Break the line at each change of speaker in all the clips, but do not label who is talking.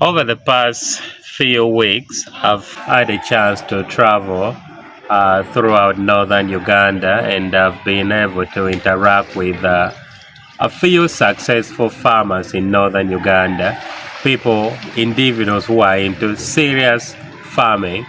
Over the past few weeks, I've had a chance to travel throughout Northern Uganda, and I've been able to interact with a few successful farmers in Northern Uganda, people, individuals who are into serious farming.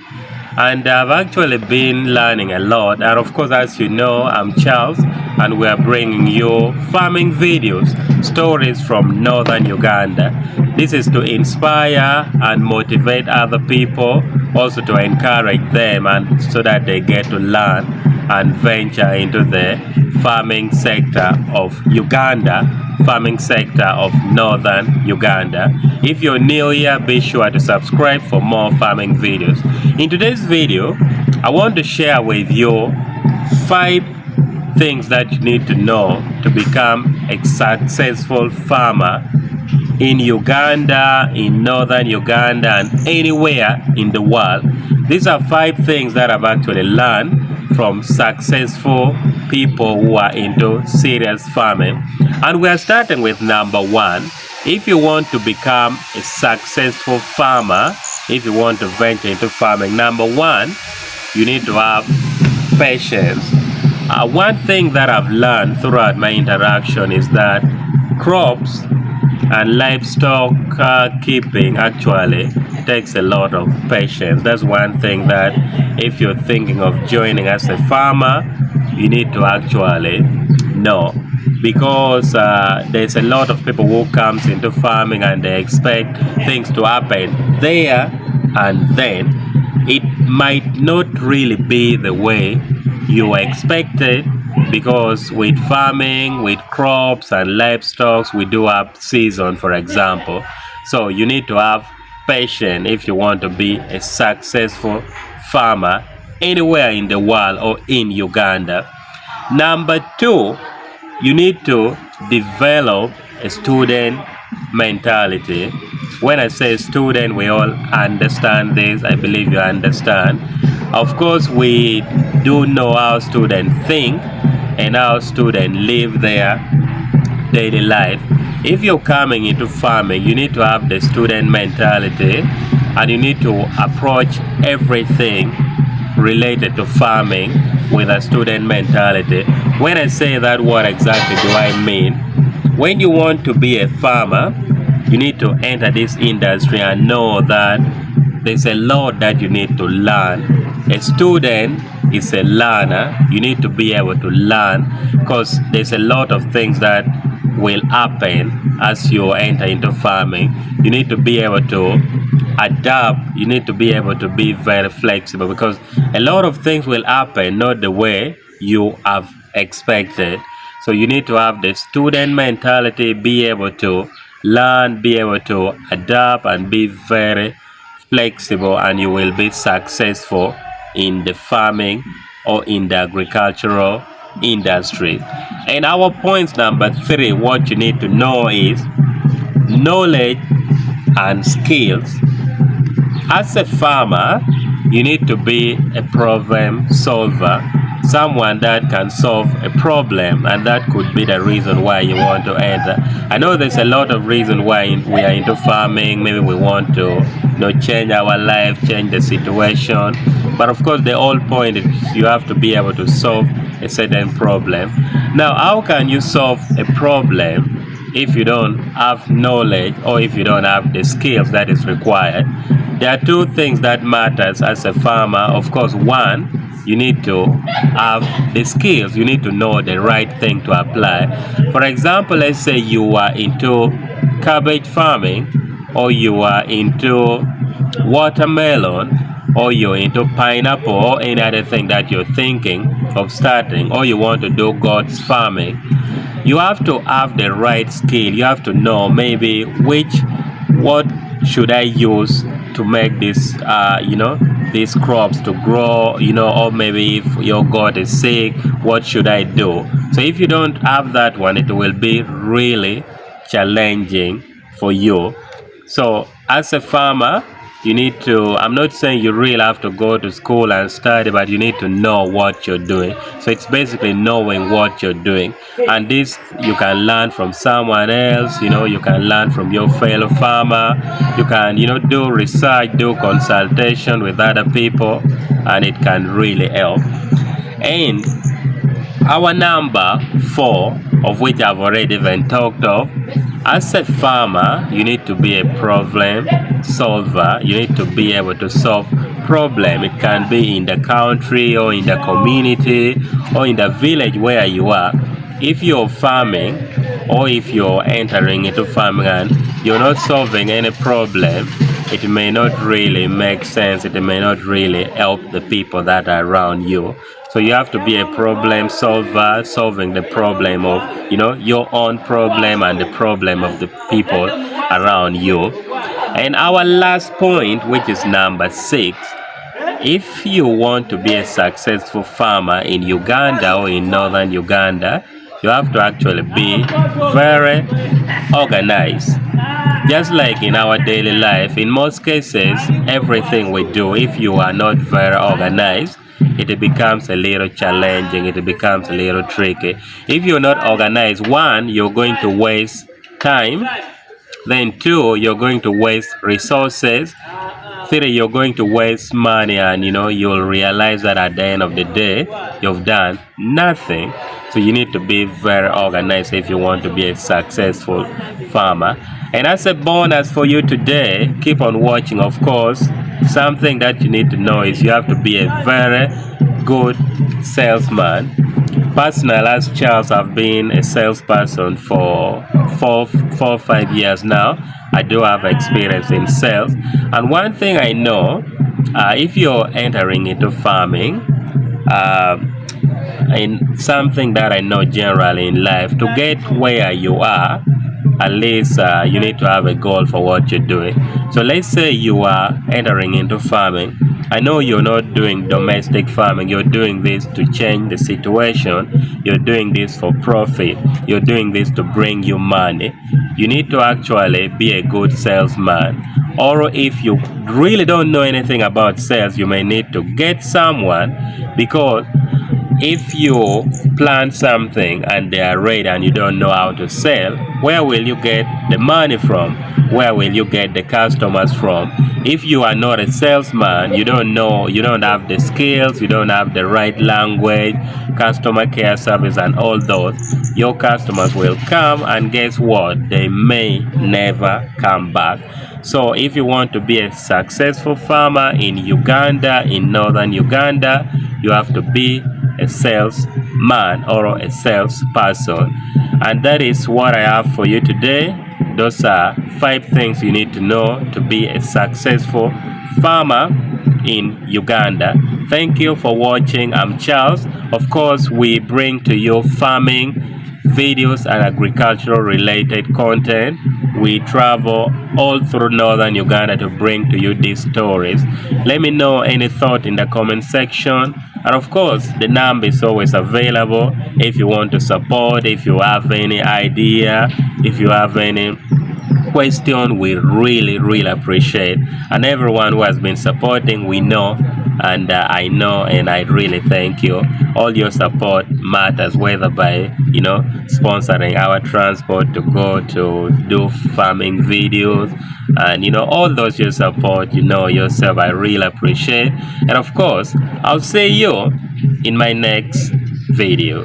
And I've actually been learning a lot. And of course, as you know, I'm Charles, and we are bringing you farming videos, stories from Northern Uganda. This is to inspire and motivate other people, also to encourage them, and so that they get to learn and venture into the farming sector of Uganda, farming sector of Northern Uganda. If you're new here, be sure to subscribe for more farming videos. In today's video, I want to share with you 5 things that you need to know to become a successful farmer in Uganda, in Northern Uganda, and anywhere in the world. These are 5 things that I've actually learned from successful people who are into serious farming. And we are starting with number 1. If you want to become a successful farmer, if you want to venture into farming, number 1, you need to have patience. One thing that I've learned throughout my interaction is that crops and livestock keeping actually takes a lot of patience. That's one thing that if you're thinking of joining as a farmer, you need to actually know, because there's a lot of people who comes into farming and they expect things to happen there and then. It might not really be the way you expected, because with farming, with crops and livestock, we do have season, for example. So you need to have patience if you want to be a successful farmer anywhere in the world or in Uganda. Number 2, you need to develop a student mentality. When I say student, we all understand this. I believe you understand. Of course, we do know how students think and how students live their daily life. If you're coming into farming, you need to have the student mentality, and you need to approach everything related to farming with a student mentality. When I say that, what exactly do I mean? When you want to be a farmer, you need to enter this industry and know that there's a lot that you need to learn. A student is a learner. You need to be able to learn, because there's a lot of things that will happen as you enter into farming. You need to be able to adapt. You need to be able to be very flexible, because a lot of things will happen not the way you have expected. So you need to have the student mentality, be able to learn, be able to adapt, and be very flexible, and you will be successful in the farming or in the agricultural industry. And our point number 3, what you need to know is knowledge and skills. As a farmer, you need to be a problem solver, someone that can solve a problem, and that could be the reason why you want to enter. I know there's a lot of reasons why we are into farming. Maybe we want to change our life, change the situation, but of course the whole point is you have to be able to solve a certain problem. Now, how can you solve a problem if you don't have knowledge, or if you don't have the skills that is required? There are 2 things that matters as a farmer. Of course, 1, you need to have the skills. You need to know the right thing to apply. For example, let's say you are into cabbage farming, or you are into watermelon, or you're into pineapple, or any other thing that you're thinking of starting, or you want to do goats farming. You have to have the right skill. You have to know maybe what should I use to make this these crops to grow, or maybe if your goat is sick, what should I do? So if you don't have that one, it will be really challenging for you. So as a farmer, you need to, I'm not saying you really have to go to school and study, but you need to know what you're doing. So it's basically knowing what you're doing, and this you can learn from someone else. You can learn from your fellow farmer. You can do research, do consultation with other people, and it can really help. And our number 4, of which I've already even talked of, as a farmer, you need to be a problem solver. You need to be able to solve problem. It can be in the country or in the community or in the village where you are. If you're farming or if you're entering into farming and you're not solving any problem, it may not really make sense. It may not really help the people that are around you. So you have to be a problem solver, solving the problem of your own problem and the problem of the people around you. And our last point, which is number 6, if you want to be a successful farmer in Uganda or in Northern Uganda, you have to actually be very organized. Just like in our daily life, in most cases, everything we do, if you are not very organized, it becomes a little challenging, it becomes a little tricky. If you're not organized, 1, you're going to waste time. Then 2, you're going to waste resources. 3, you're going to waste money, and you'll realize that at the end of the day, you've done nothing. So you need to be very organized if you want to be a successful farmer. And as a bonus for you today, keep on watching. Of course, something that you need to know is you have to be a very good salesman. Personally, as Charles, I've been a salesperson for 4 or 5 years now. I do have experience in sales, and one thing I know, if you're entering into farming, and something that I know generally in life, to get where you are, at least you need to have a goal for what you're doing. So let's say you are entering into farming. I know you're not doing domestic farming. You're doing this to change the situation. You're doing this for profit. You're doing this to bring you money. You need to actually be a good salesman. Or if you really don't know anything about sales, you may need to get someone, because if you plant something and they are red and you don't know how to sell, where will you get the money from? Where will you get the customers from? If you are not a salesman, you don't know, you don't have the skills, you don't have the right language, customer care service and all those, your customers will come, and guess what? They may never come back. So if you want to be a successful farmer in Uganda, in Northern Uganda, you have to be a salesman or a salesperson. And that is what I have for you today. Those are 5 things you need to know to be a successful farmer in Uganda. Thank you for watching. I'm Charles. Of course, we bring to you farming videos and agricultural related content. We travel all through Northern Uganda to bring to you these stories. Let me know any thought in the comment section. And of course, the number is always available if you want to support, if you have any idea, if you have any question, we really appreciate. And everyone who has been supporting, we know, and I know, and I really thank you. All your support matters, whether by sponsoring our transport to go to do farming videos, and all those your support, yourself, I really appreciate. And of course, I'll see you in my next video.